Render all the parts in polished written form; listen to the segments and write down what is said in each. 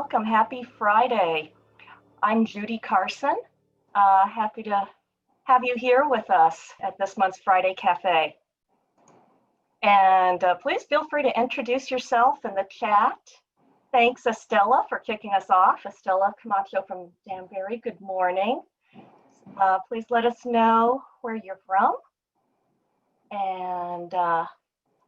Welcome. Happy Friday. I'm Judy Carson. Happy to have you here with us at this month's Friday Cafe. And please feel free to introduce yourself in the chat. Thanks, Estella, for kicking us off. Estella Camacho from Danbury, good morning. Please let us know where you're from. And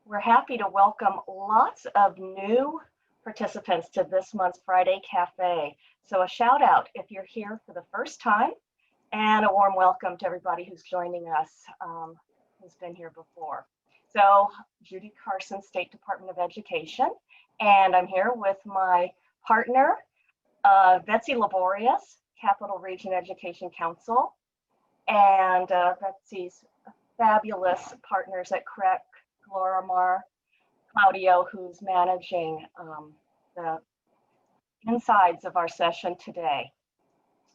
we're happy to welcome lots of new participants to this month's Friday Cafe. So a shout out if you're here for the first time, and a warm welcome to everybody who's joining us, who's been here before. So Judy Carson, State Department of Education, and I'm here with my partner, Betsy Laborious, Capital Region Education Council, and Betsy's fabulous partners at CREC, Glorimar, Claudio, who's managing the insides of our session today.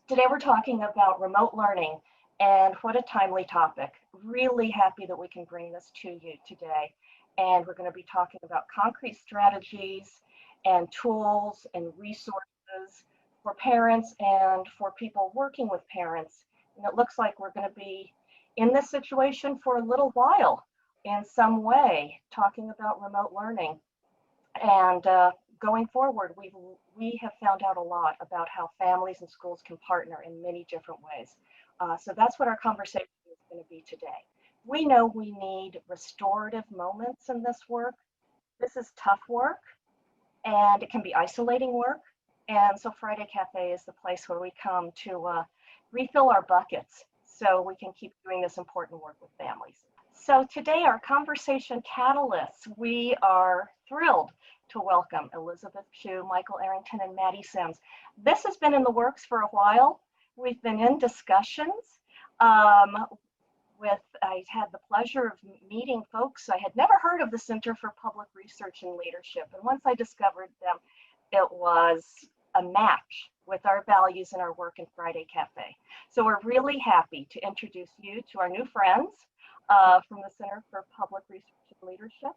Today we're talking about remote learning, and what a timely topic. Really happy that we can bring this to you today. And we're going to be talking about concrete strategies and tools and resources for parents and for people working with parents. And it looks like we're going to be in this situation for a little while in some way, talking about remote learning. And going forward, we have found out a lot about how families and schools can partner in many different ways. So that's what our conversation is going to be today. We know we need restorative moments in this work. This is tough work, and it can be isolating work. And so Friday Cafe is the place where we come to refill our buckets so we can keep doing this important work with families. So today, our conversation catalysts, we are thrilled to welcome Elizabeth Chu, Michael Arrington, and Maddie Sims. This has been in the works for a while. We've been in discussions I had the pleasure of meeting folks. I had never heard of the Center for Public Research and Leadership. And once I discovered them, it was a match with our values and our work in Friday Cafe. So we're really happy to introduce you to our new friends from the Center for Public Research and Leadership.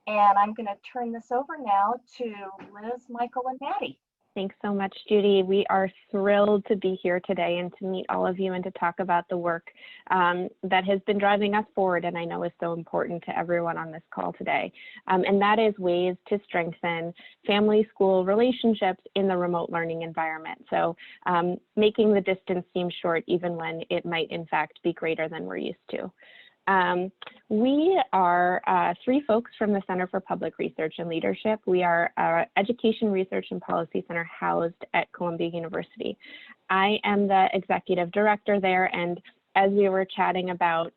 And I'm going to turn this over now to Liz, Michael, and Maddie. Thanks so much, Judy. We are thrilled to be here today and to meet all of you and to talk about the work that has been driving us forward and I know is so important to everyone on this call today. And that is ways to strengthen family-school relationships in the remote learning environment. So making the distance seem short even when it might in fact be greater than we're used to. We are three folks from the Center for Public Research and Leadership. We are an Education Research and Policy Center housed at Columbia University. I am the executive director there, and as we were chatting about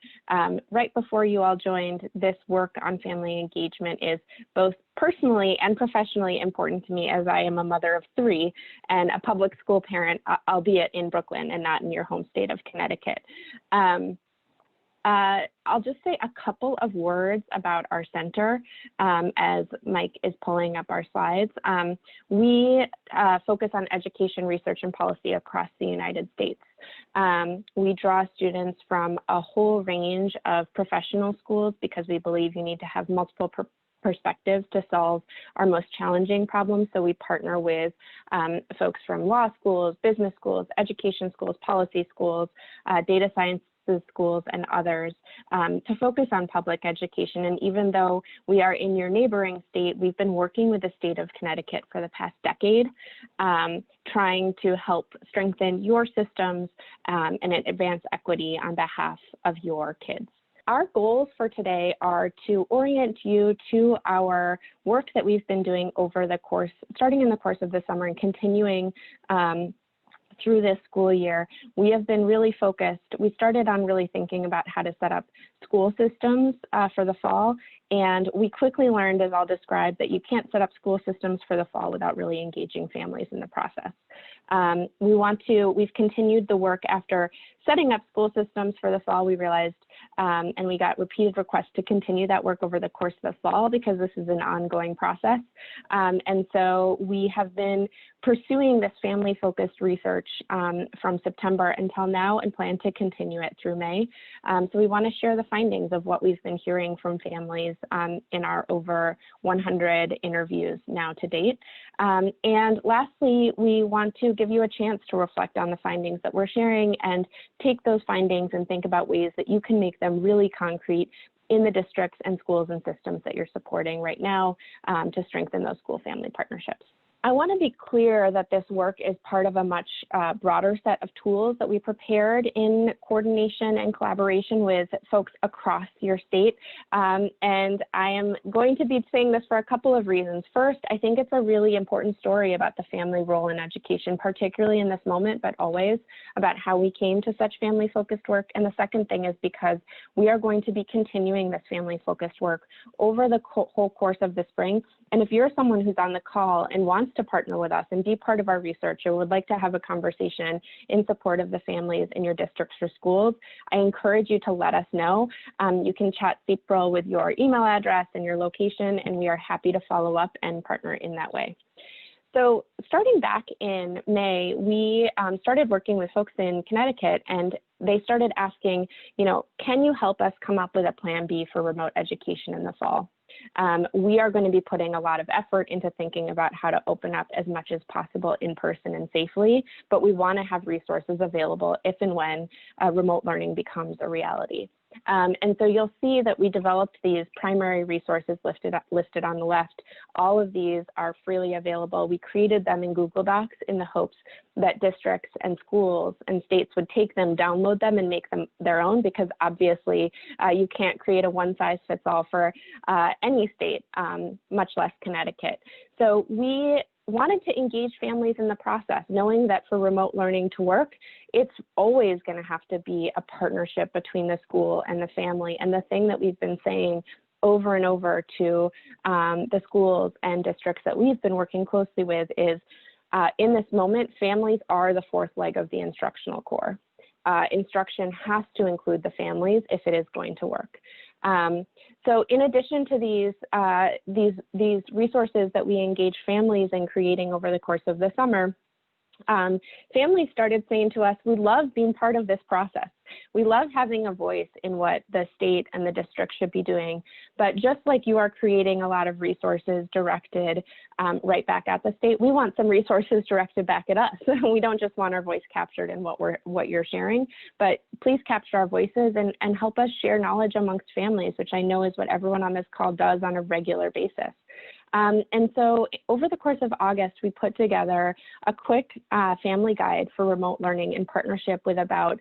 right before you all joined, this work on family engagement is both personally and professionally important to me, as I am a mother of three and a public school parent, albeit in Brooklyn and not in your home state of Connecticut. I'll just say a couple of words about our center as Mike is pulling up our slides. We focus on education, research, and policy across the United States. We draw students from a whole range of professional schools because we believe you need to have multiple perspectives to solve our most challenging problems. So we partner with folks from law schools, business schools, education schools, policy schools, data science schools, and others to focus on public education. And even though we are in your neighboring state, we've been working with the state of Connecticut for the past decade, trying to help strengthen your systems and advance equity on behalf of your kids. Our goals for today are to orient you to our work that we've been doing over the course, starting in the course of the summer and continuing through this school year. We have been really focused. We started on really thinking about how to set up school systems for the fall, and we quickly learned, as I'll describe, that you can't set up school systems for the fall without really engaging families in the process. We've continued the work after setting up school systems for the fall. We realized, and we got repeated requests to continue that work over the course of the fall because this is an ongoing process. And so we have been pursuing this family-focused research from September until now and plan to continue it through May. So we want to share the findings of what we've been hearing from families in our over 100 interviews now to date. And lastly, we want to give you a chance to reflect on the findings that we're sharing and take those findings and think about ways that you can make them really concrete in the districts and schools and systems that you're supporting right now to strengthen those school-family partnerships. I want to be clear that this work is part of a much broader set of tools that we prepared in coordination and collaboration with folks across your state. And I am going to be saying this for a couple of reasons. First, I think it's a really important story about the family role in education, particularly in this moment, but always, about how we came to such family-focused work. And the second thing is because we are going to be continuing this family-focused work over the whole course of the spring. And if you're someone who's on the call and wants to partner with us and be part of our research or would like to have a conversation in support of the families in your districts or schools, I encourage you to let us know. You can chat CPRL with your email address and your location, and we are happy to follow up and partner in that way. So starting back in May, we started working with folks in Connecticut, and they started asking, can you help us come up with a plan B for remote education in the fall? We are going to be putting a lot of effort into thinking about how to open up as much as possible in person and safely, but we want to have resources available if and when remote learning becomes a reality. And so you'll see that we developed these primary resources listed on the left. All of these are freely available. We created them in Google Docs in the hopes that districts and schools and states would take them, download them, and make them their own, because obviously you can't create a one-size-fits-all for any state, much less Connecticut. So we wanted to engage families in the process, knowing that for remote learning to work, it's always going to have to be a partnership between the school and the family. And the thing that we've been saying over and over to the schools and districts that we've been working closely with is, in this moment, families are the fourth leg of the instructional core. Instruction has to include the families if it is going to work. So in addition to these resources that we engage families in creating over the course of the summer, families started saying to us, we love being part of this process. We love having a voice in what the state and the district should be doing. But just like you are creating a lot of resources directed right back at the state, we want some resources directed back at us. We don't just want our voice captured in what you're sharing, but please capture our voices and help us share knowledge amongst families, which I know is what everyone on this call does on a regular basis. And so over the course of August, we put together a quick family guide for remote learning in partnership with about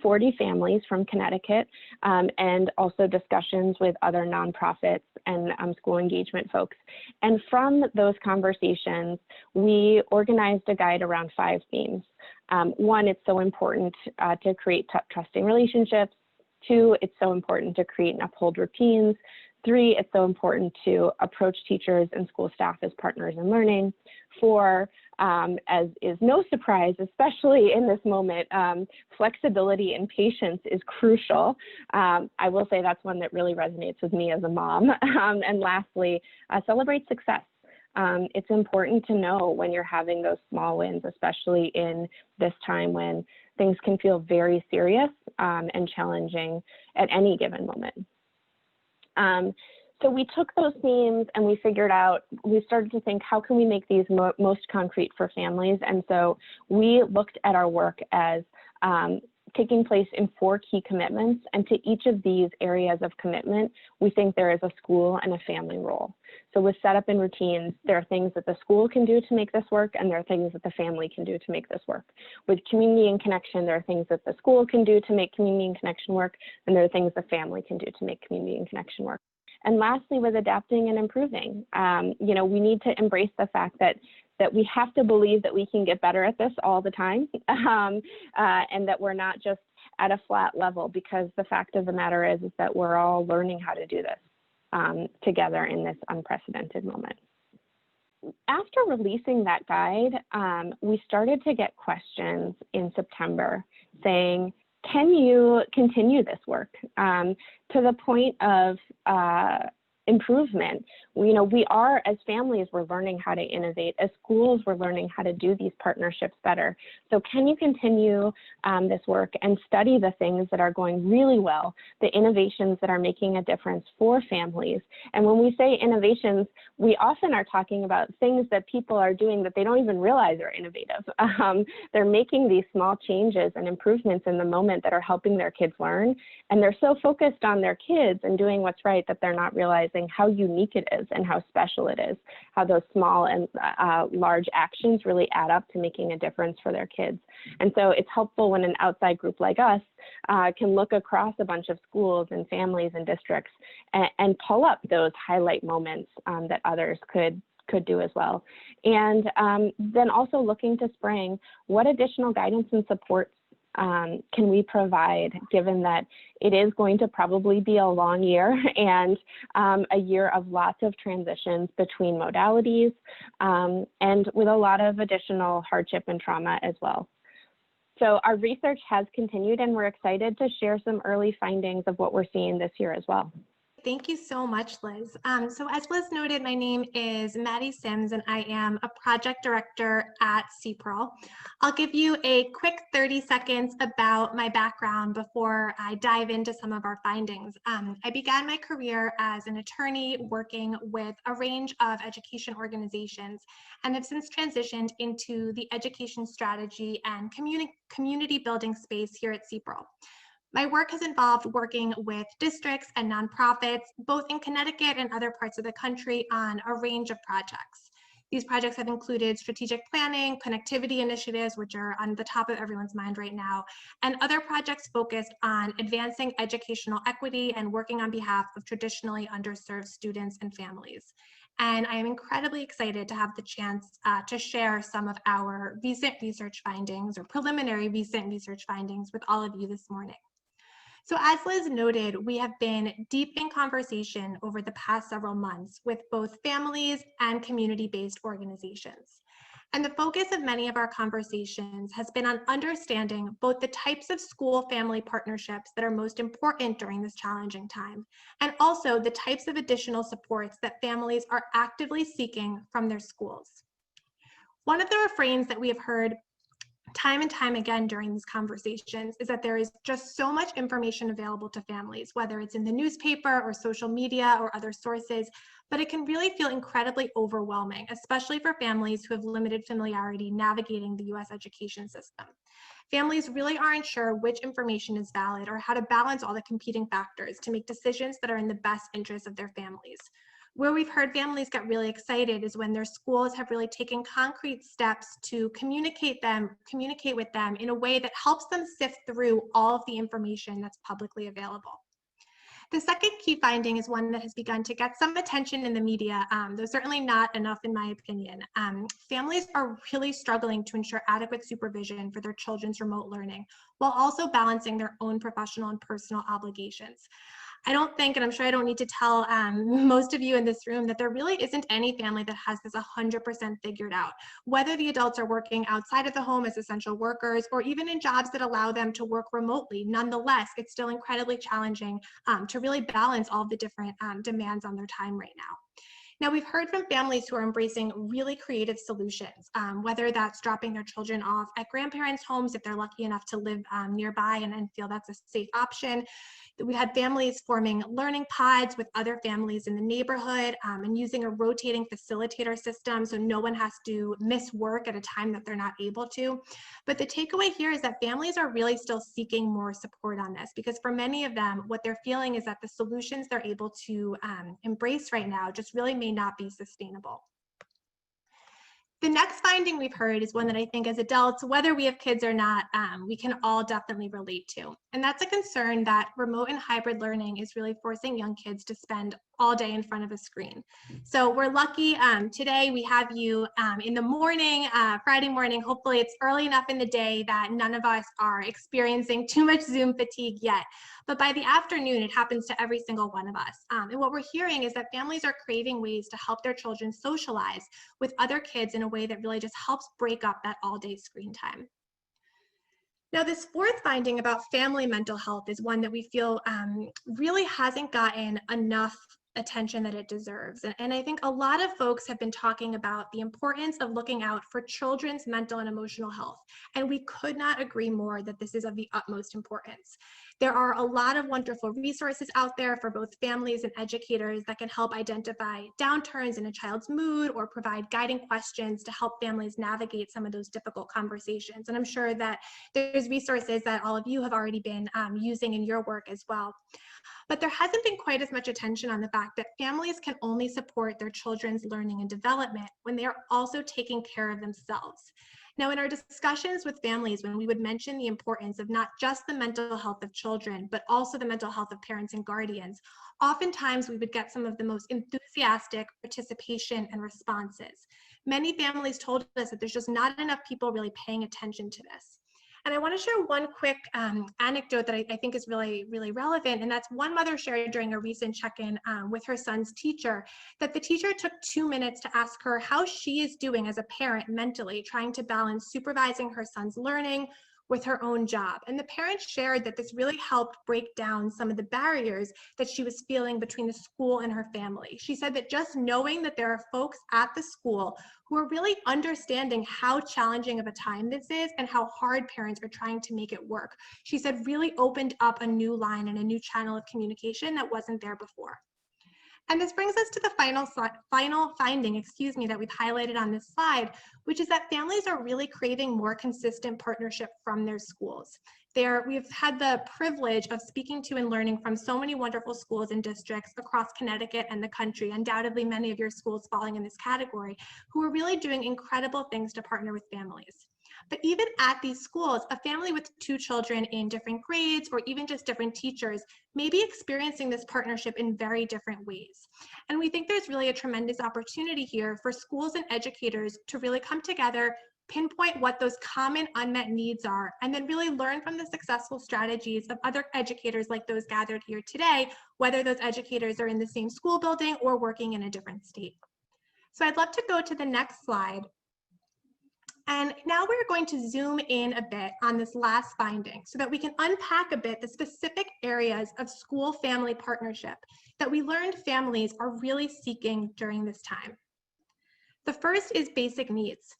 40 families from Connecticut, and also discussions with other nonprofits and school engagement folks. And from those conversations, we organized a guide around 5 themes. 1, it's so important to create trusting relationships. 2, it's so important to create and uphold routines. 3, it's so important to approach teachers and school staff as partners in learning. 4, as is no surprise, especially in this moment, flexibility and patience is crucial. I will say that's one that really resonates with me as a mom. And lastly, celebrate success. It's important to know when you're having those small wins, especially in this time when things can feel very serious and challenging at any given moment. So we took those themes and we started to think, how can we make these most concrete for families? And so we looked at our work as taking place in 4 key commitments. And to each of these areas of commitment, we think there is a school and a family role. So with setup and routines, there are things that the school can do to make this work, and there are things that the family can do to make this work. With community and connection, there are things that the school can do to make community and connection work, and there are things the family can do to make community and connection work. And lastly, with adapting and improving, we need to embrace the fact that we have to believe that we can get better at this all the time, and that we're not just at a flat level, because the fact of the matter is that we're all learning how to do this together in this unprecedented moment. After releasing that guide, we started to get questions in September saying, can you continue this work? To the point of improvement, we are, as families, we're learning how to innovate. As schools, we're learning how to do these partnerships better. So can you continue this work and study the things that are going really well, the innovations that are making a difference for families? And when we say innovations, we often are talking about things that people are doing that they don't even realize are innovative. They're making these small changes and improvements in the moment that are helping their kids learn. And they're so focused on their kids and doing what's right that they're not realizing how unique it is and how special it is, how those small and large actions really add up to making a difference for their kids. And so it's helpful when an outside group like us can look across a bunch of schools and families and districts and pull up those highlight moments that others could do as well. And then also looking to spring, what additional guidance and supports can we provide, given that it is going to probably be a long year and a year of lots of transitions between modalities and with a lot of additional hardship and trauma as well. So our research has continued, and we're excited to share some early findings of what we're seeing this year as well. Thank you so much, Liz. So as Liz noted, my name is Maddie Sims, and I am a project director at CPRL. I'll give you a quick 30 seconds about my background before I dive into some of our findings. I began my career as an attorney working with a range of education organizations and have since transitioned into the education strategy and community building space here at CPRL. My work has involved working with districts and nonprofits, both in Connecticut and other parts of the country, on a range of projects. These projects have included strategic planning, connectivity initiatives, which are on the top of everyone's mind right now, and other projects focused on advancing educational equity and working on behalf of traditionally underserved students and families. And I am incredibly excited to have the chance to share some of our recent research findings, or preliminary recent research findings, with all of you this morning. So as Liz noted, we have been deep in conversation over the past several months with both families and community-based organizations. And the focus of many of our conversations has been on understanding both the types of school-family partnerships that are most important during this challenging time, and also the types of additional supports that families are actively seeking from their schools. One of the refrains that we have heard time and time again during these conversations is that there is just so much information available to families, whether it's in the newspaper or social media or other sources, but it can really feel incredibly overwhelming, especially for families who have limited familiarity navigating the U.S. education system. Families really aren't sure which information is valid or how to balance all the competing factors to make decisions that are in the best interest of their families. Where we've heard families get really excited is when their schools have really taken concrete steps to communicate with them in a way that helps them sift through all of the information that's publicly available. The second key finding is one that has begun to get some attention in the media, though certainly not enough in my opinion. Families are really struggling to ensure adequate supervision for their children's remote learning, while also balancing their own professional and personal obligations. I don't think, and I'm sure I don't need to tell most of you in this room, that there really isn't any family that has this 100% figured out. Whether the adults are working outside of the home as essential workers or even in jobs that allow them to work remotely, nonetheless, it's still incredibly challenging to really balance all the different demands on their time right now. Now, we've heard from families who are embracing really creative solutions, whether that's dropping their children off at grandparents' homes if they're lucky enough to live nearby and feel that's a safe option. We had families forming learning pods with other families in the neighborhood and using a rotating facilitator system so no one has to miss work at a time that they're not able to. But the takeaway here is that families are really still seeking more support on this, because for many of them, what they're feeling is that the solutions they're able to embrace right now just really may not be sustainable. The next finding we've heard is one that I think as adults, whether we have kids or not, we can all definitely relate to. And that's a concern that remote and hybrid learning is really forcing young kids to spend all day in front of a screen. So we're lucky today we have you in the morning, Friday morning. Hopefully it's early enough in the day that none of us are experiencing too much Zoom fatigue yet. But by the afternoon, it happens to every single one of us. And what we're hearing is that families are craving ways to help their children socialize with other kids in a way that really just helps break up that all-day screen time. Now, this fourth finding about family mental health is one that we feel really hasn't gotten enough attention that it deserves. And I think a lot of folks have been talking about the importance of looking out for children's mental and emotional health. And we could not agree more that this is of the utmost importance. There are a lot of wonderful resources out there for both families and educators that can help identify downturns in a child's mood or provide guiding questions to help families navigate some of those difficult conversations. And I'm sure that there's resources that all of you have already been using in your work as well. But there hasn't been quite as much attention on the fact that families can only support their children's learning and development when they are also taking care of themselves. Now, in our discussions with families, when we would mention the importance of not just the mental health of children, but also the mental health of parents and guardians, oftentimes we would get some of the most enthusiastic participation and responses. Many families told us that there's just not enough people really paying attention to this. And I want to share one quick anecdote that I think is really, really relevant. And that's one mother shared during a recent check-in with her son's teacher, that the teacher took 2 minutes to ask her how she is doing as a parent mentally, trying to balance supervising her son's learning with her own job. And the parent shared that this really helped break down some of the barriers that she was feeling between the school and her family. She said that just knowing that there are folks at the school who are really understanding how challenging of a time this is and how hard parents are trying to make it work, she said really opened up a new line and a new channel of communication that wasn't there before. And this brings us to the final finding, that we've highlighted on this slide, which is that families are really craving more consistent partnership from their schools. We've had the privilege of speaking to and learning from so many wonderful schools and districts across Connecticut and the country, undoubtedly many of your schools falling in this category, who are really doing incredible things to partner with families. But even at these schools, a family with 2 children in different grades or even just different teachers may be experiencing this partnership in very different ways. And we think there's really a tremendous opportunity here for schools and educators to really come together, pinpoint what those common unmet needs are, and then really learn from the successful strategies of other educators like those gathered here today, whether those educators are in the same school building or working in a different state. So I'd love to go to the next slide. And now we're going to zoom in a bit on this last finding so that we can unpack a bit the specific areas of school-family partnership that we learned families are really seeking during this time. The first is basic needs.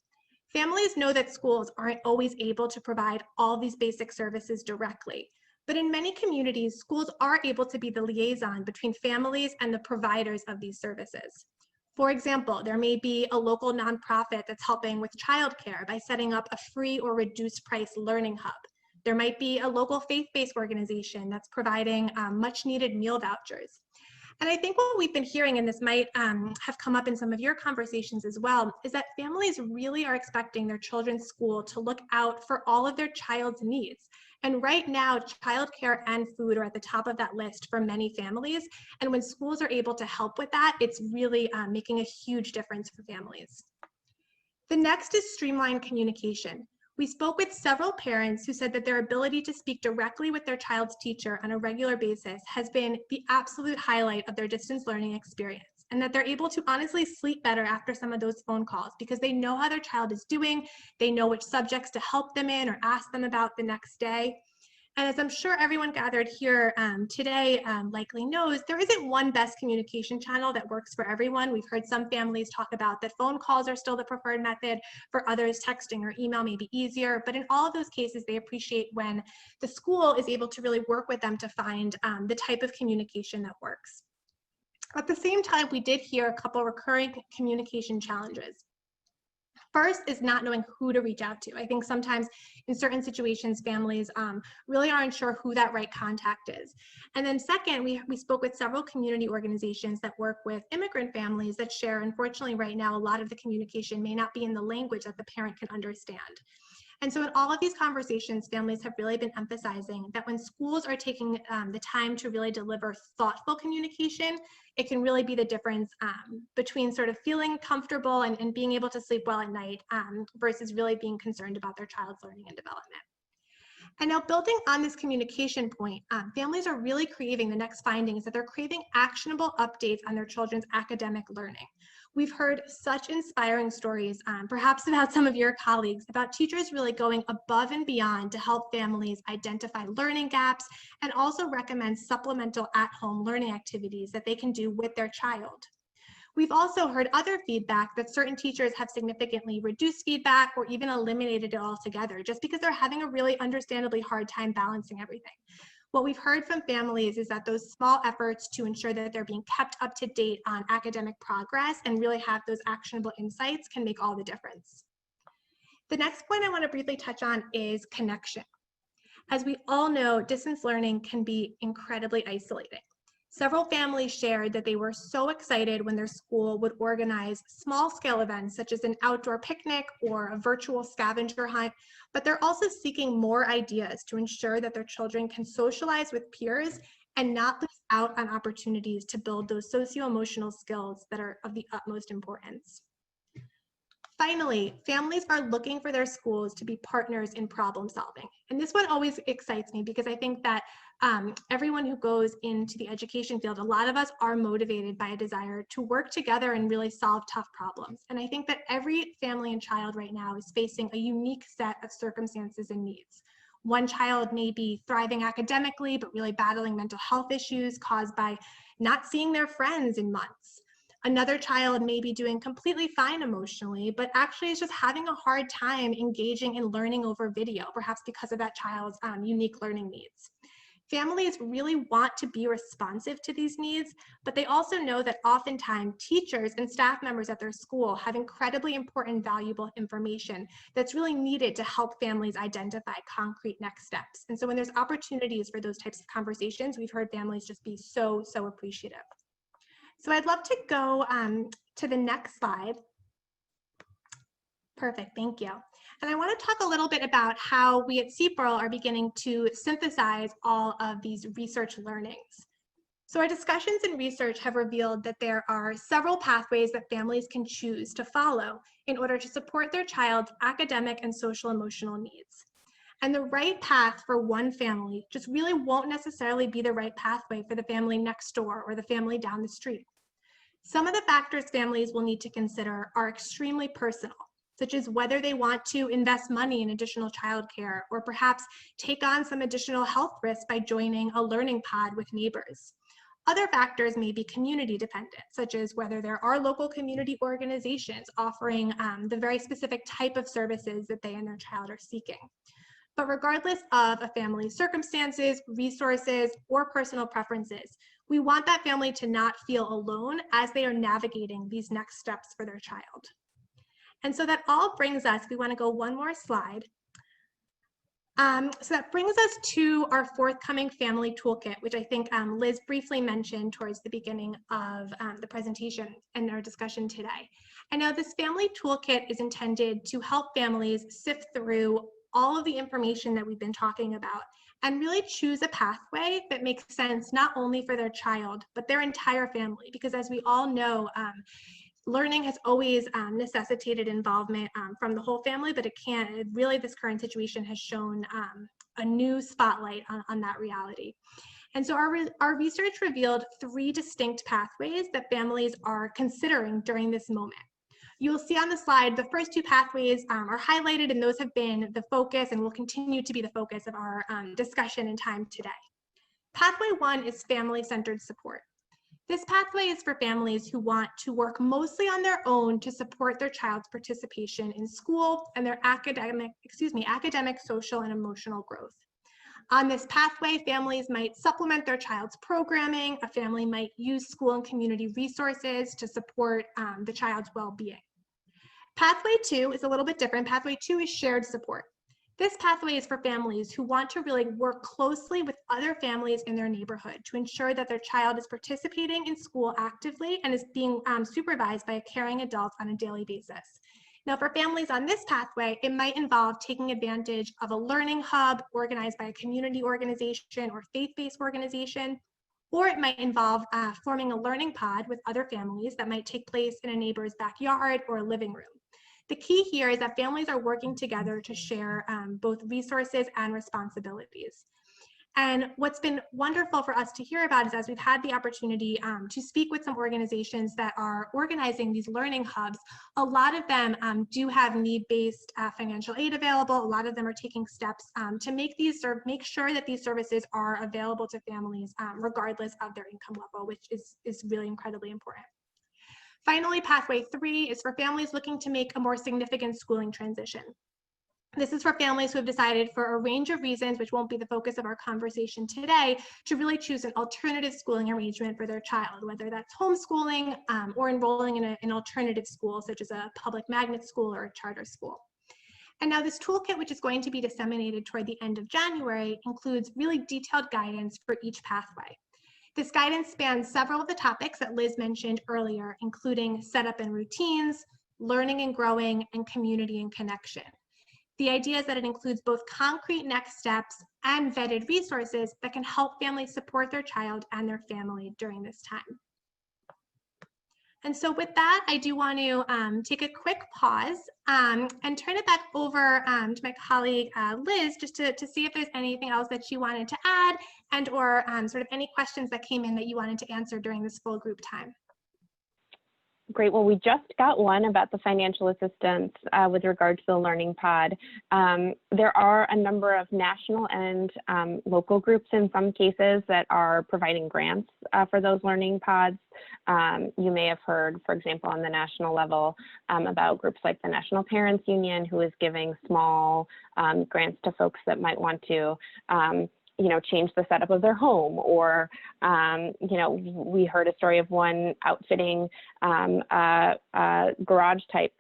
Families know that schools aren't always able to provide all these basic services directly, but in many communities, schools are able to be the liaison between families and the providers of these services. For example, there may be a local nonprofit that's helping with childcare by setting up a free or reduced price learning hub. There might be a local faith-based organization that's providing much needed meal vouchers. And I think what we've been hearing, and this might have come up in some of your conversations as well, is that families really are expecting their children's school to look out for all of their child's needs. And right now, childcare and food are at the top of that list for many families. And when schools are able to help with that, it's really making a huge difference for families. The next is streamlined communication. We spoke with several parents who said that their ability to speak directly with their child's teacher on a regular basis has been the absolute highlight of their distance learning experience, and that they're able to honestly sleep better after some of those phone calls because they know how their child is doing, they know which subjects to help them in or ask them about the next day. And as I'm sure everyone gathered here today likely knows, there isn't one best communication channel that works for everyone. We've heard some families talk about that phone calls are still the preferred method. For others, texting or email may be easier. But in all of those cases, they appreciate when the school is able to really work with them to find the type of communication that works. At the same time, we did hear a couple recurring communication challenges. First is not knowing who to reach out to. I think sometimes in certain situations, families really aren't sure who that right contact is. And then second, we spoke with several community organizations that work with immigrant families that share, unfortunately right now, a lot of the communication may not be in the language that the parent can understand. And so in all of these conversations, families have really been emphasizing that when schools are taking the time to really deliver thoughtful communication, it can really be the difference between sort of feeling comfortable and being able to sleep well at night versus really being concerned about their child's learning and development. And now building on this communication point, families are really craving, the next finding is that they're craving actionable updates on their children's academic learning. We've heard such inspiring stories, perhaps about some of your colleagues, about teachers really going above and beyond to help families identify learning gaps and also recommend supplemental at-home learning activities that they can do with their child. We've also heard other feedback that certain teachers have significantly reduced feedback or even eliminated it altogether just because they're having a really understandably hard time balancing everything. What we've heard from families is that those small efforts to ensure that they're being kept up to date on academic progress and really have those actionable insights can make all the difference. The next point I want to briefly touch on is connection. As we all know, distance learning can be incredibly isolating. Several families shared that they were so excited when their school would organize small-scale events such as an outdoor picnic or a virtual scavenger hunt, but they're also seeking more ideas to ensure that their children can socialize with peers and not lose out on opportunities to build those socio-emotional skills that are of the utmost importance. Finally, families are looking for their schools to be partners in problem solving. And this one always excites me because I think that everyone who goes into the education field, a lot of us are motivated by a desire to work together and really solve tough problems. And I think that every family and child right now is facing a unique set of circumstances and needs. One child may be thriving academically, but really battling mental health issues caused by not seeing their friends in months. Another child may be doing completely fine emotionally, but actually is just having a hard time engaging in learning over video, perhaps because of that child's unique learning needs. Families really want to be responsive to these needs, but they also know that oftentimes teachers and staff members at their school have incredibly important, valuable information that's really needed to help families identify concrete next steps. And so when there's opportunities for those types of conversations, we've heard families just be so appreciative. So I'd love to go to the next slide. Perfect, thank you. And I want to talk a little bit about how we at CPRL are beginning to synthesize all of these research learnings. So our discussions and research have revealed that there are several pathways that families can choose to follow in order to support their child's academic and social emotional needs. And the right path for one family just really won't necessarily be the right pathway for the family next door or the family down the street. Some of the factors families will need to consider are extremely personal, such as whether they want to invest money in additional childcare or perhaps take on some additional health risks by joining a learning pod with neighbors. Other factors may be community dependent, such as whether there are local community organizations offering the very specific type of services that they and their child are seeking. But regardless of a family's circumstances, resources, or personal preferences, we want that family to not feel alone as they are navigating these next steps for their child. And so that all brings us, we want to go one more slide. So that brings us to our forthcoming family toolkit, which I think Liz briefly mentioned towards the beginning of the presentation and our discussion today. And now this family toolkit is intended to help families sift through all of the information that we've been talking about and really choose a pathway that makes sense not only for their child, but their entire family. Because as we all know, learning has always necessitated involvement from the whole family, but really this current situation has shown a new spotlight on that reality. And so our research revealed 3 distinct pathways that families are considering during this moment. You'll see on the slide, the first 2 pathways are highlighted, and those have been the focus and will continue to be the focus of our discussion and time today. Pathway 1 is family-centered support. This pathway is for families who want to work mostly on their own to support their child's participation in school and their academic, social, and emotional growth. On this pathway, families might supplement their child's programming. A family might use school and community resources to support the child's well-being. Pathway 2 is a little bit different. Pathway 2 is shared support. This pathway is for families who want to really work closely with other families in their neighborhood to ensure that their child is participating in school actively and is being supervised by a caring adult on a daily basis. Now, for families on this pathway, it might involve taking advantage of a learning hub organized by a community organization or faith-based organization, or it might involve forming a learning pod with other families that might take place in a neighbor's backyard or a living room. The key here is that families are working together to share both resources and responsibilities. And what's been wonderful for us to hear about is as we've had the opportunity to speak with some organizations that are organizing these learning hubs, a lot of them do have need-based financial aid available. A lot of them are taking steps to make sure that these services are available to families regardless of their income level, which is really incredibly important. Finally, pathway 3 is for families looking to make a more significant schooling transition. This is for families who have decided, for a range of reasons, which won't be the focus of our conversation today, to really choose an alternative schooling arrangement for their child, whether that's homeschooling or enrolling in an alternative school, such as a public magnet school or a charter school. And now this toolkit, which is going to be disseminated toward the end of January, includes really detailed guidance for each pathway. This guidance spans several of the topics that Liz mentioned earlier, including setup and routines, learning and growing, and community and connection. The idea is that it includes both concrete next steps and vetted resources that can help families support their child and their family during this time. And so with that, I do want to take a quick pause and turn it back over to my colleague, Liz, just to see if there's anything else that she wanted to add and or sort of any questions that came in that you wanted to answer during this full group time. Great. Well, we just got one about the financial assistance with regard to the Learning Pod. There are a number of national and local groups in some cases that are providing grants for those Learning Pods. You may have heard, for example, on the national level about groups like the National Parents Union, who is giving small grants to folks that might want to change the setup of their home, or, we heard a story of one outfitting a garage type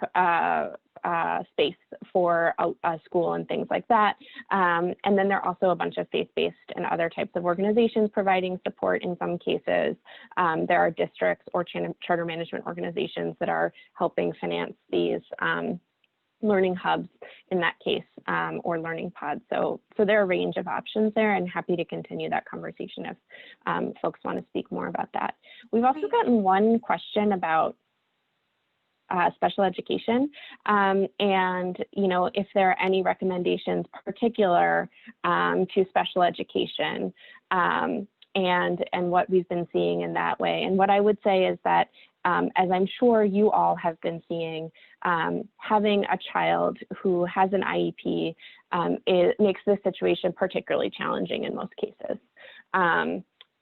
space for a school and things like that. And then there are also a bunch of faith-based and other types of organizations providing support in some cases. There are districts or charter management organizations that are helping finance these learning hubs in that case, or learning pods. So there are a range of options there, and happy to continue that conversation if folks want to speak more about that. We've also gotten one question about special education, and if there are any recommendations particular to special education and what we've been seeing in that way. And what I would say is that as I'm sure you all have been seeing, having a child who has an IEP makes this situation particularly challenging in most cases.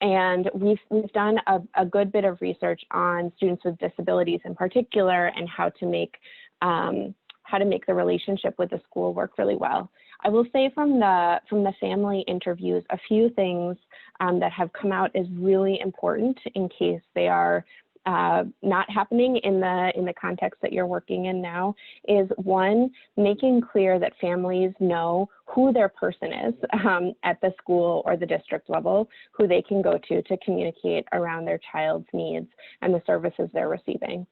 And we've done a good bit of research on students with disabilities in particular, and how to make the relationship with the school work really well. I will say from the family interviews, a few things that have come out as really important in case they are not happening in the context that you're working in now is, one, making clear that families know who their person is at the school or the district level, who they can go to communicate around their child's needs and the services they're receiving.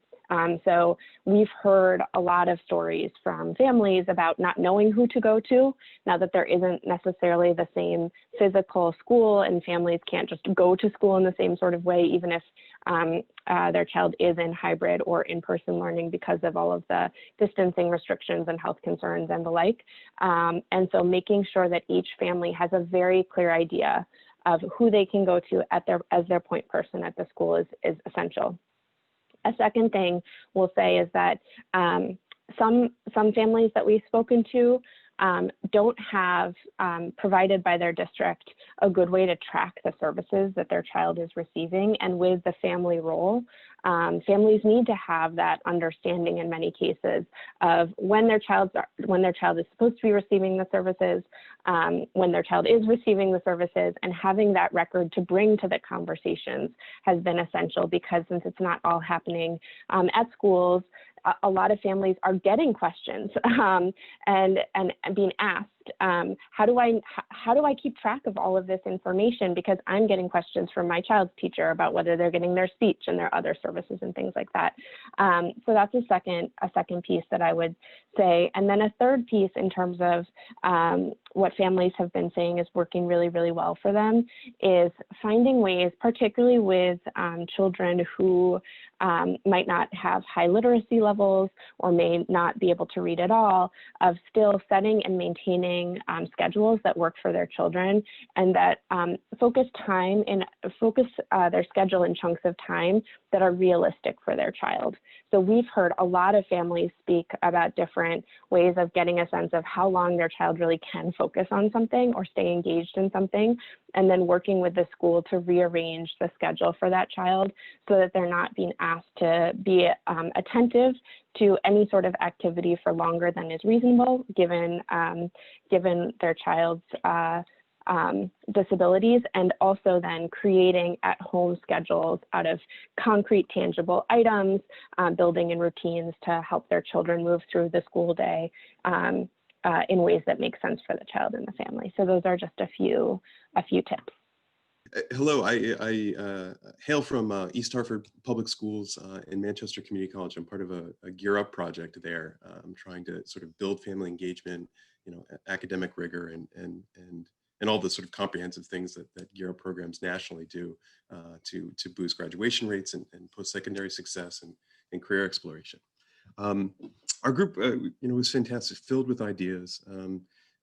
So we've heard a lot of stories from families about not knowing who to go to, now that there isn't necessarily the same physical school, and families can't just go to school in the same sort of way, even if their child is in hybrid or in-person learning because of all of the distancing restrictions and health concerns and the like. And so making sure that each family has a very clear idea of who they can go to as their point person at the school is essential. A second thing we'll say is that some families that we've spoken to don't have provided by their district a good way to track the services that their child is receiving. And with the family role, families need to have that understanding in many cases of when their child is supposed to be receiving the services, when their child is receiving the services, and having that record to bring to the conversations has been essential, because since it's not all happening at schools, a lot of families are getting questions and being asked how do I keep track of all of this information, because I'm getting questions from my child's teacher about whether they're getting their speech and their other services and things like that. So that's a second piece that I would say. And then a third piece in terms of what families have been saying is working really, really well for them is finding ways, particularly with children who might not have high literacy levels or may not be able to read at all, of still setting and maintaining schedules that work for their children, and that focus their schedule in chunks of time that are realistic for their child. So we've heard a lot of families speak about different ways of getting a sense of how long their child really can focus on something or stay engaged in something, and then working with the school to rearrange the schedule for that child so that they're not being asked to be attentive to any sort of activity for longer than is reasonable, given their child's disabilities, and also then creating at-home schedules out of concrete, tangible items, building in routines to help their children move through the school day in ways that make sense for the child and the family. So those are just a few tips. Hello, I hail from East Hartford Public Schools in Manchester Community College. I'm part of a Gear Up project there. I'm trying to sort of build family engagement, academic rigor, and all the sort of comprehensive things that Gear Up programs nationally do to boost graduation rates and post-secondary success and career exploration. Our group, was fantastic, filled with ideas.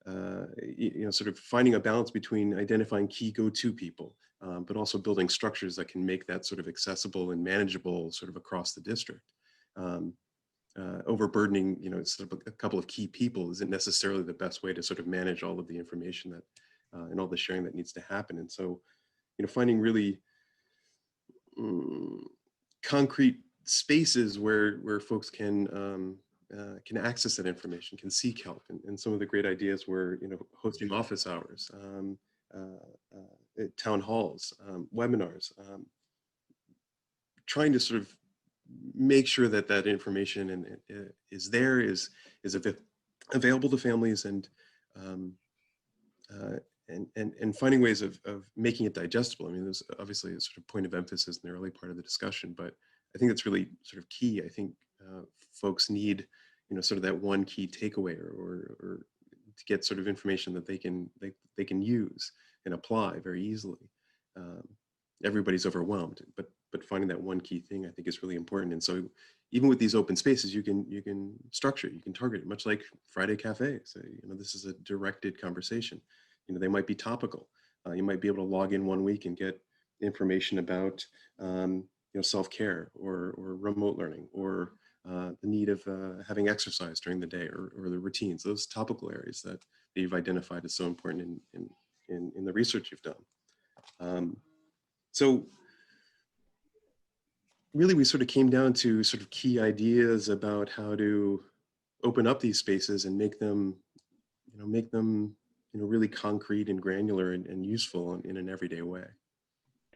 Sort of finding a balance between identifying key go-to people, but also building structures that can make that sort of accessible and manageable sort of across the district. Overburdening, sort of a couple of key people isn't necessarily the best way to sort of manage all of the information that and all the sharing that needs to happen. And so, finding really concrete spaces where folks can access that information, can seek help. And some of the great ideas were, hosting office hours, town halls, webinars, trying to sort of make sure that that information is available to families, and finding ways of making it digestible. I mean, there's obviously a sort of point of emphasis in the early part of the discussion, but I think that's really sort of key. I think folks need, sort of that one key takeaway or to get sort of information that they can use and apply very easily. Everybody's overwhelmed, but finding that one key thing I think is really important. And so even with these open spaces, you can structure, you can target it, much like Friday Cafe. So, this is a directed conversation. They might be topical. You might be able to log in one week and get information about, self-care or remote learning, or the need of having exercise during the day, or the routines, those topical areas that you've identified as so important in the research you've done. So really, we sort of came down to sort of key ideas about how to open up these spaces and make them really concrete and granular and useful in an everyday way.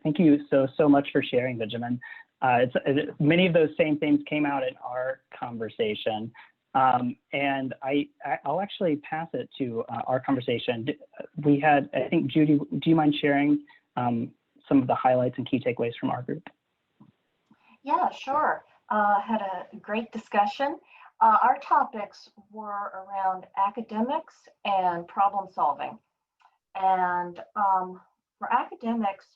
Thank you so much for sharing, Benjamin. Many of those same things came out in our conversation, and I'll actually pass it to our conversation. We had, I think, Judy, do you mind sharing some of the highlights and key takeaways from our group? Yeah, sure. Had a great discussion. Our topics were around academics and problem solving. And for academics,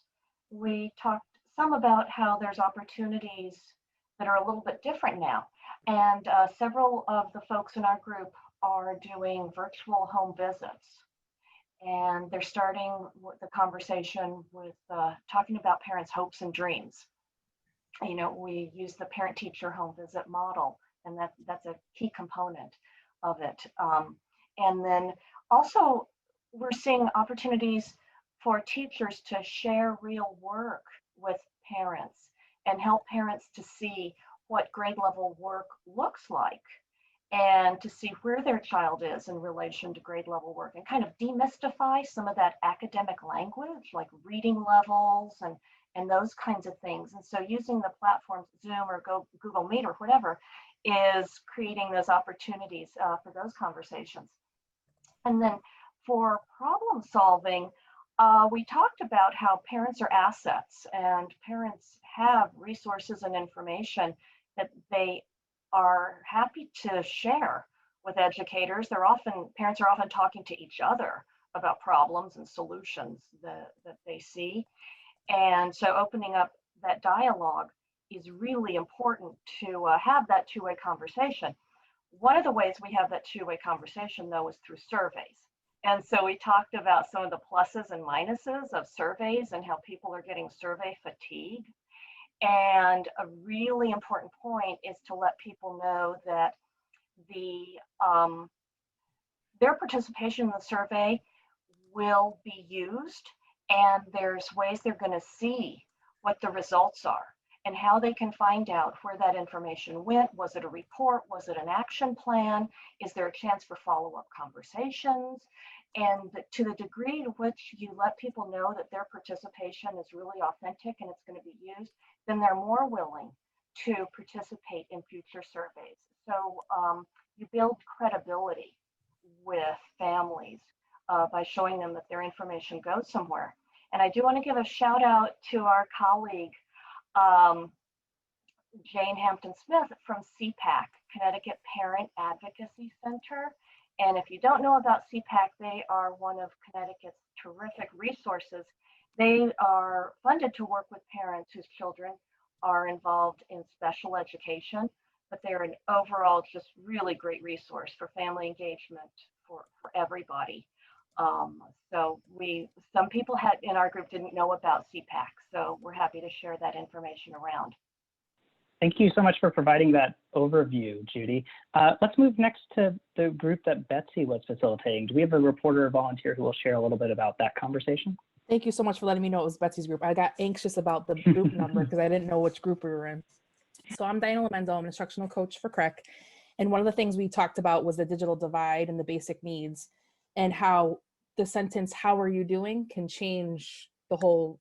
we talked some about how there's opportunities that are a little bit different now. And several of the folks in our group are doing virtual home visits. And they're starting the conversation with talking about parents' hopes and dreams. We use the parent-teacher home visit model, and that's a key component of it. And then also, we're seeing opportunities for teachers to share real work with parents and help parents to see what grade level work looks like, and to see where their child is in relation to grade level work, and kind of demystify some of that academic language like reading levels and those kinds of things. And so using the platforms Zoom or Google Meet or whatever is creating those opportunities for those conversations. And then For problem solving, we talked about how parents are assets and parents have resources and information that they are happy to share with educators. Parents are often talking to each other about problems and solutions that they see. And so opening up that dialogue is really important to have that two-way conversation. One of the ways we have that two-way conversation, though, is through surveys. And so we talked about some of the pluses and minuses of surveys and how people are getting survey fatigue. And a really important point is to let people know that their participation in the survey will be used, and there's ways they're going to see what the results are and how they can find out where that information went. Was it a report? Was it an action plan? Is there a chance for follow-up conversations? And to the degree to which you let people know that their participation is really authentic and it's going to be used, then they're more willing to participate in future surveys. So you build credibility with families by showing them that their information goes somewhere. And I do want to give a shout out to our colleague, Jane Hampton-Smith from CPAC, Connecticut Parent Advocacy Center. And if you don't know about CPAC, they are one of Connecticut's terrific resources. They are funded to work with parents whose children are involved in special education, but they're an overall just really great resource for family engagement for everybody. So some people in our group didn't know about CPAC, so we're happy to share that information around. Thank you so much for providing that overview, Judy. Let's move next to the group that Betsy was facilitating. Do we have a reporter or volunteer who will share a little bit about that conversation? Thank you so much for letting me know it was Betsy's group. I got anxious about the group number because I didn't know which group we were in. So I'm Diana Lamendo, I'm an instructional coach for CREC. And one of the things we talked about was the digital divide and the basic needs, and how the sentence, "How are you doing?" can change the whole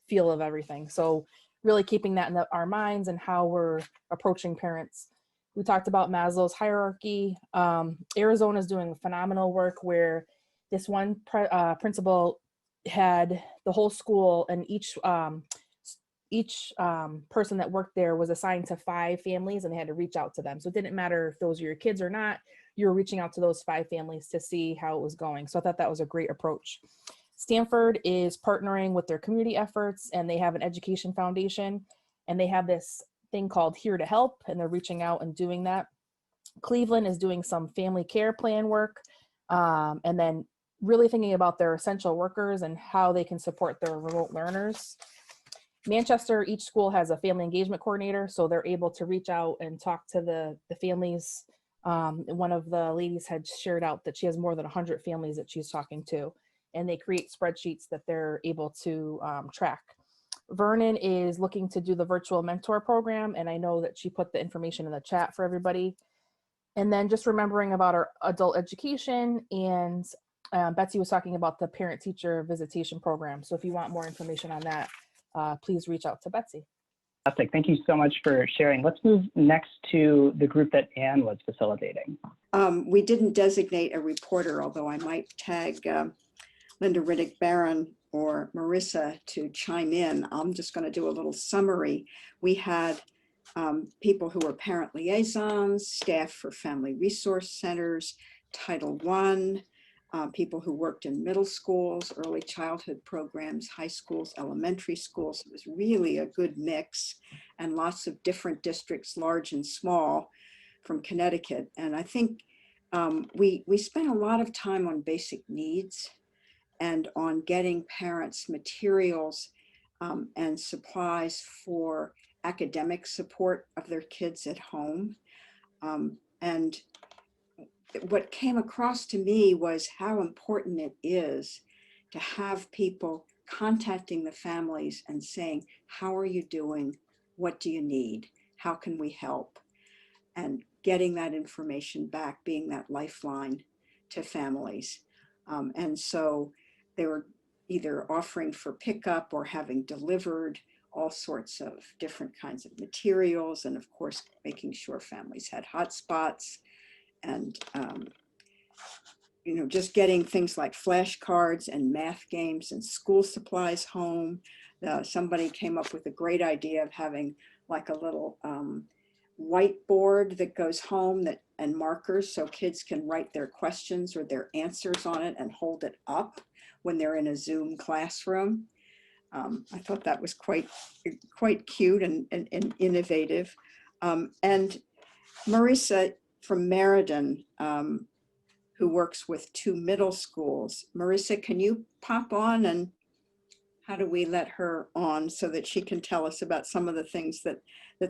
feel of everything. So really keeping that in our minds and how we're approaching parents. We talked about Maslow's hierarchy. Arizona is doing phenomenal work where this one principal had the whole school, and each person that worked there was assigned to 5 families, and they had to reach out to them. So it didn't matter if those are your kids or not, you were reaching out to those 5 families to see how it was going. So I thought that was a great approach. Stanford is partnering with their community efforts, and they have an education foundation, and they have this thing called Here to Help, and they're reaching out and doing that. Cleveland is doing some family care plan work, and then really thinking about their essential workers and how they can support their remote learners. Manchester, each school has a family engagement coordinator, so they're able to reach out and talk to the families. One of the ladies had shared out that she has more than 100 families that she's talking to, and they create spreadsheets that they're able to track. Vernon is looking to do the virtual mentor program, and I know that she put the information in the chat for everybody. And then just remembering about our adult education, and Betsy was talking about the parent-teacher visitation program. So if you want more information on that, please reach out to Betsy. Fantastic. Thank you so much for sharing. Let's move next to the group that Anne was facilitating. We didn't designate a reporter, although I might tag Linda Riddick-Barron or Marissa to chime in. I'm just going to do a little summary. We had people who were parent liaisons, staff for family resource centers, Title I, people who worked in middle schools, early childhood programs, high schools, elementary schools. It was really a good mix, and lots of different districts, large and small, from Connecticut. And I think we spent a lot of time on basic needs and on getting parents materials and supplies for academic support of their kids at home. And what came across to me was how important it is to have people contacting the families and saying, "How are you doing? What do you need? How can we help?" And getting that information back, being that lifeline to families. And so they were either offering for pickup or having delivered all sorts of different kinds of materials, and of course, making sure families had hotspots. And just getting things like flashcards and math games and school supplies home. Somebody came up with a great idea of having like a little whiteboard that goes home and markers so kids can write their questions or their answers on it and hold it up when they're in a Zoom classroom. I thought that was quite cute and innovative. And Marissa from Meriden, who works with 2 middle schools. Marissa, can you pop on, and how do we let her on so that she can tell us about some of the things that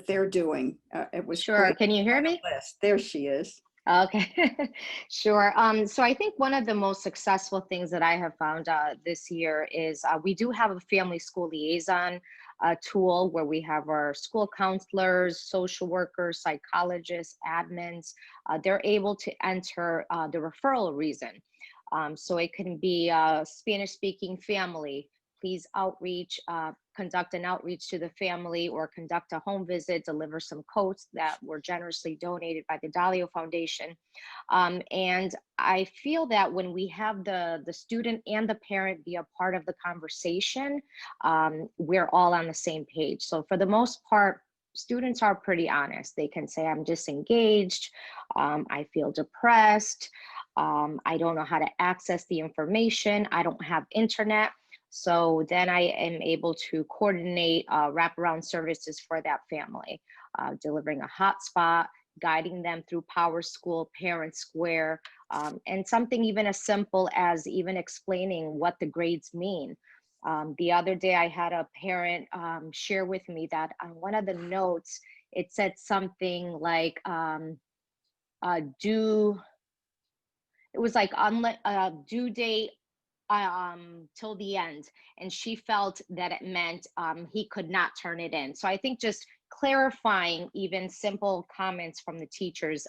they're doing? It was Sure. Can you hear me? list. There she is. Okay, sure. So I think one of the most successful things that I have found this year is we do have a family school liaison tool where we have our school counselors, social workers, psychologists, admins. They're able to enter the referral reason. So it can be a Spanish-speaking family. Please outreach, conduct an outreach to the family, or conduct a home visit, deliver some coats that were generously donated by the Dalio Foundation. And I feel that when we have the student and the parent be a part of the conversation, we're all on the same page. So for the most part, students are pretty honest. They can say, I'm disengaged, I feel depressed, I don't know how to access the information, I don't have internet. So then I am able to coordinate wraparound services for that family, delivering a hotspot, guiding them through Power School, Parent Square, and something even as simple as even explaining what the grades mean. The other day I had a parent share with me that on one of the notes, it said something like it was like due date till the end, and she felt that it meant he could not turn it in. So I think just clarifying even simple comments from the teachers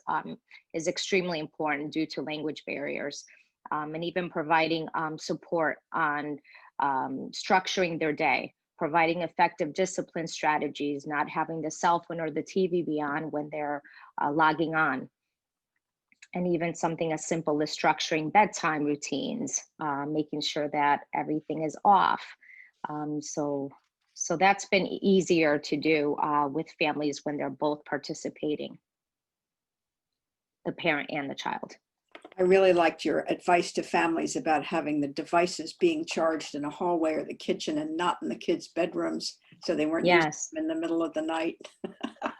is extremely important due to language barriers, and even providing support on structuring their day, providing effective discipline strategies, not having the cell phone or the TV be on when they're logging on. And even something as simple as structuring bedtime routines, making sure that everything is off. So that's been easier to do with families when they're both participating, the parent and the child. I really liked your advice to families about having the devices being charged in a hallway or the kitchen and not in the kids' bedrooms, so they weren't using them in the middle of the night.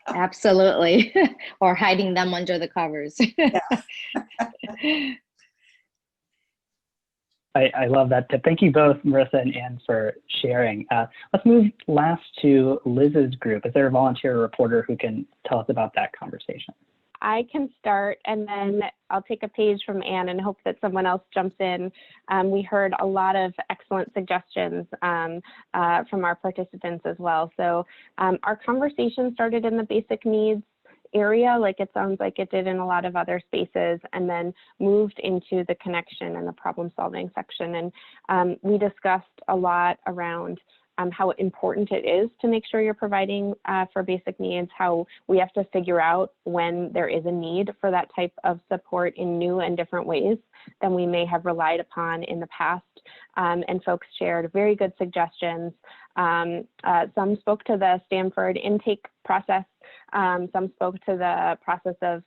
Absolutely. Or hiding them under the covers. I love that tip. Thank you both, Marissa and Anne, for sharing. Let's move last to Liz's group. Is there a volunteer or reporter who can tell us about that conversation? I can start, and then I'll take a page from Anne and hope that someone else jumps in. We heard a lot of excellent suggestions from our participants as well. So our conversation started in the basic needs area, like it sounds like it did in a lot of other spaces, and then moved into the connection and the problem solving section. And we discussed a lot around how important it is to make sure you're providing for basic needs, how we have to figure out when there is a need for that type of support in new and different ways than we may have relied upon in the past. And folks shared very good suggestions. Some spoke to the Stanford intake process. Some spoke to the process of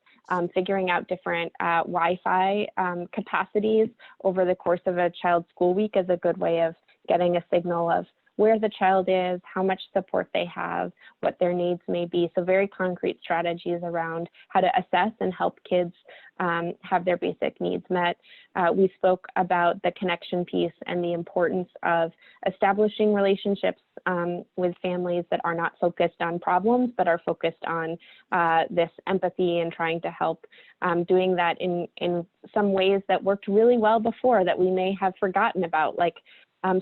figuring out different Wi-Fi capacities over the course of a child's school week as a good way of getting a signal of where the child is, how much support they have, what their needs may be. So very concrete strategies around how to assess and help kids have their basic needs met. We spoke about the connection piece and the importance of establishing relationships with families that are not focused on problems, but are focused on this empathy and trying to help, doing that in some ways that worked really well before that we may have forgotten about, like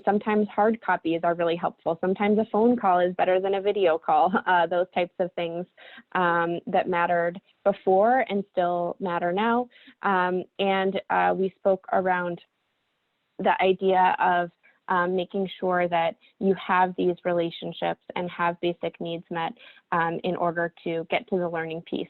sometimes hard copies are really helpful. Sometimes a phone call is better than a video call. Those types of things that mattered before and still matter now. And we spoke around the idea of making sure that you have these relationships and have basic needs met in order to get to the learning piece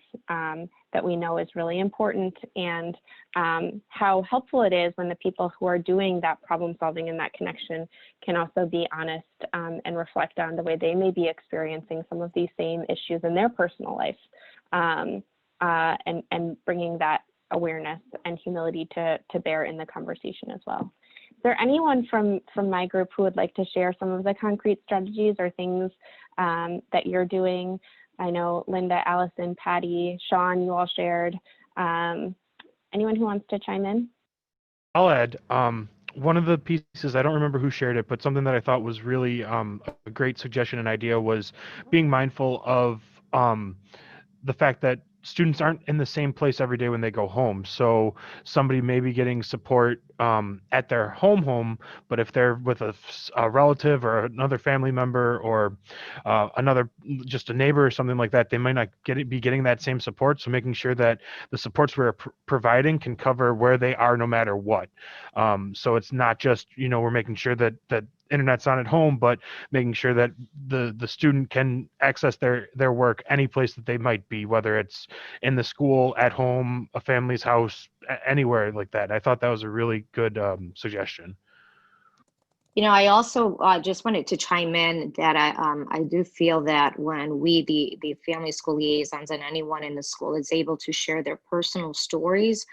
that we know is really important, and how helpful it is when the people who are doing that problem solving and that connection can also be honest and reflect on the way they may be experiencing some of these same issues in their personal life, and bringing that awareness and humility to bear in the conversation as well. Is there anyone from my group who would like to share some of the concrete strategies or things that you're doing? I know Linda, Allison, Patty, Sean, you all shared. Anyone who wants to chime in? I'll add. One of the pieces, I don't remember who shared it, but something that I thought was really a great suggestion and idea was being mindful of the fact that students aren't in the same place every day when they go home. So somebody may be getting support at their home, but if they're with a relative or another family member or just a neighbor or something like that, they might not be getting that same support. So making sure that the supports we're providing can cover where they are no matter what. So it's not just, we're making sure that internet's on at home, but making sure that the student can access their work any place that they might be, whether it's in the school, at home, a family's house, anywhere like that. I thought that was a really good suggestion. I also just wanted to chime in that I do feel that when we, the family school liaisons and anyone in the school is able to share their personal stories,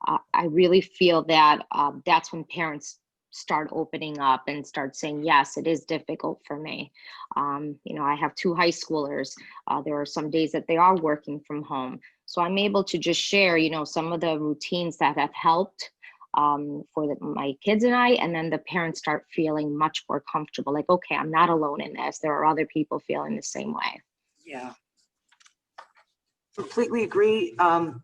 I really feel that that's when parents start opening up and start saying, yes, it is difficult for me. I have 2 high schoolers. There are some days that they are working from home. So I'm able to just share, some of the routines that have helped for my kids and I, and then the parents start feeling much more comfortable. Like, okay, I'm not alone in this. There are other people feeling the same way. Yeah. Completely agree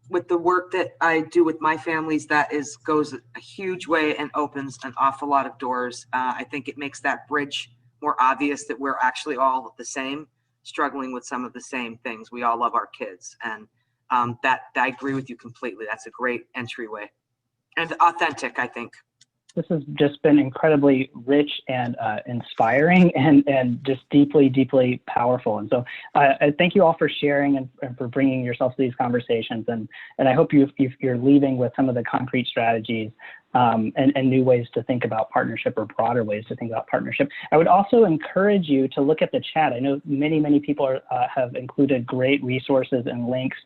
with the work that I do with my families. That goes a huge way and opens an awful lot of doors. I think it makes that bridge more obvious that we're actually all the same, struggling with some of the same things. We all love our kids, and that I agree with you completely. That's a great entryway and authentic, I think. This has just been incredibly rich and inspiring and just deeply, deeply powerful. And so I thank you all for sharing and for bringing yourself to these conversations. And I hope you're leaving with some of the concrete strategies and new ways to think about partnership, or broader ways to think about partnership. I would also encourage you to look at the chat. I know many people have included great resources and links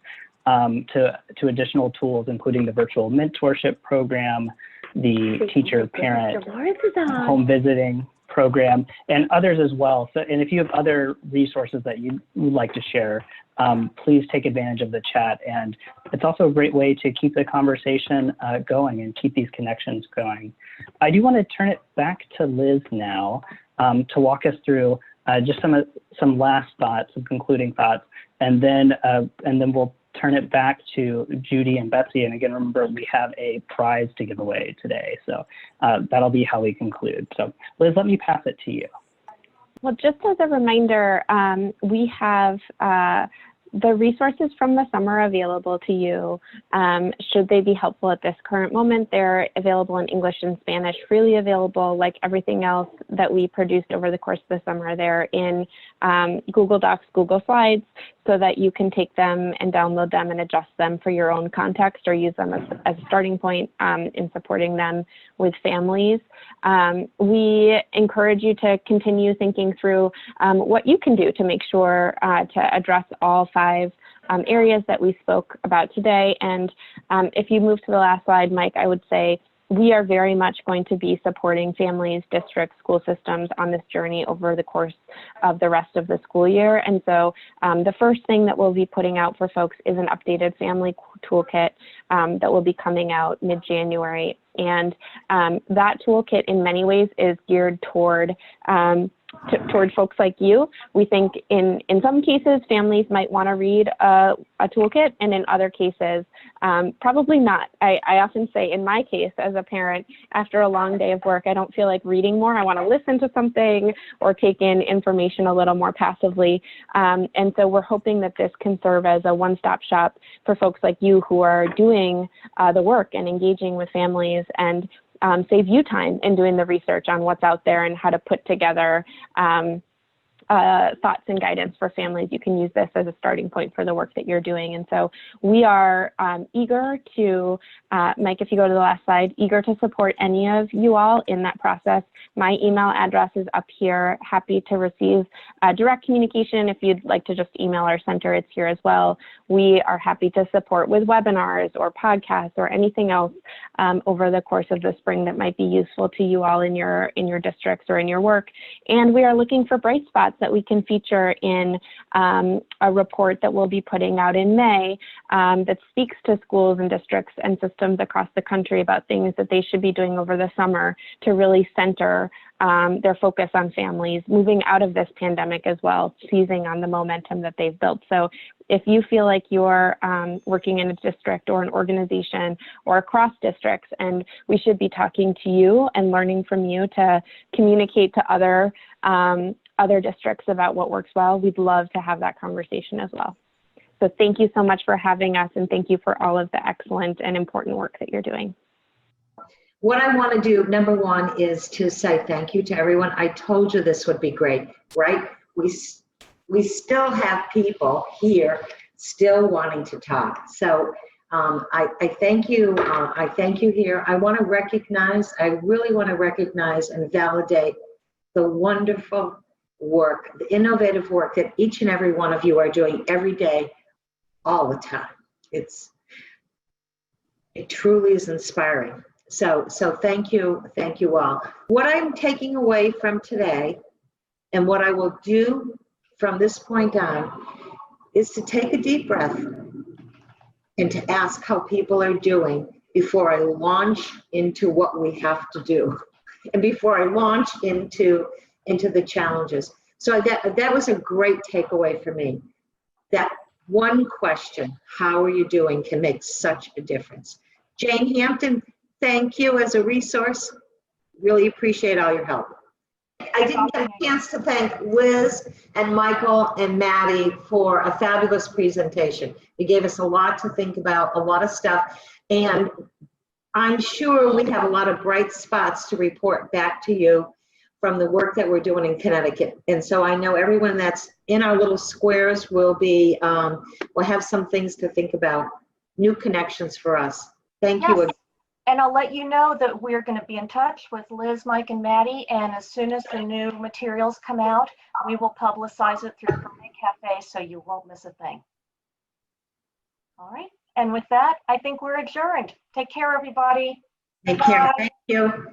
to additional tools, including the virtual mentorship program, the teacher parent home visiting program, and others as well. So, and if you have other resources that you would like to share, please take advantage of the chat. And it's also a great way to keep the conversation going and keep these connections going. I do want to turn it back to Liz now to walk us through just some last thoughts, some concluding thoughts, and then we'll turn it back to Judy and Betsy. And again, remember, we have a prize to give away today. So that'll be how we conclude. So Liz, let me pass it to you. Well, just as a reminder, we have the resources from the summer available to you. Should they be helpful at this current moment, they're available in English and Spanish, freely available, like everything else that we produced over the course of the summer. They're in Google Docs, Google Slides, so that you can take them and download them and adjust them for your own context, or use them as a starting point in supporting them with families. We encourage you to continue thinking through what you can do to make sure to address all 5 areas that we spoke about today. And if you move to the last slide, Mike, I would say we are very much going to be supporting families, districts, school systems on this journey over the course of the rest of the school year. And so the first thing that we'll be putting out for folks is an updated family toolkit that will be coming out mid-January. And that toolkit in many ways is geared toward folks like you. We think in some cases, families might want to read a toolkit, and in other cases, probably not. I often say, in my case, as a parent, after a long day of work, I don't feel like reading more. I want to listen to something or take in information a little more passively. And so we're hoping that this can serve as a one-stop shop for folks like you who are doing the work and engaging with families, and save you time in doing the research on what's out there and how to put together thoughts and guidance for families. You can use this as a starting point for the work that you're doing. And so we are eager to, Mike, if you go to the last slide, eager to support any of you all in that process. My email address is up here. Happy to receive direct communication. If you'd like to just email our center, it's here as well. We are happy to support with webinars or podcasts or anything else over the course of the spring that might be useful to you all in your districts or in your work. And we are looking for bright spots that we can feature in a report that we'll be putting out in May that speaks to schools and districts and systems across the country about things that they should be doing over the summer to really center their focus on families, moving out of this pandemic as well, seizing on the momentum that they've built. So if you feel like you're working in a district or an organization or across districts, and we should be talking to you and learning from you to communicate to other districts about what works well, we'd love to have that conversation as well. So thank you so much for having us, and thank you for all of the excellent and important work that you're doing. What I want to do, number one, is to say thank you to everyone. I told you this would be great, right? We still have people here still wanting to talk. So I thank you. I thank you here. I want to recognize, I really want to recognize and validate the wonderful work, the innovative work that each and every one of you are doing every day, all the time. It truly is inspiring. So thank you all. What I'm taking away from today and what I will do from this point on is to take a deep breath and to ask how people are doing before I launch into what we have to do and before I launch into the challenges. So that was a great takeaway for me. That one question, how are you doing, can make such a difference. Jane Hampton, thank you as a resource. Really appreciate all your help. I didn't get a chance to thank Liz and Michael and Maddie for a fabulous presentation. You gave us a lot to think about, a lot of stuff, and I'm sure we have a lot of bright spots to report back to you from the work that we're doing in Connecticut. And so I know everyone that's in our little squares will be, will have some things to think about, new connections for us. Thank you. And I'll let you know that we're going to be in touch with Liz, Mike, and Maddie. And as soon as the new materials come out, we will publicize it through Friday Cafe so you won't miss a thing. All right. And with that, I think we're adjourned. Take care, everybody. Take care. Thank you.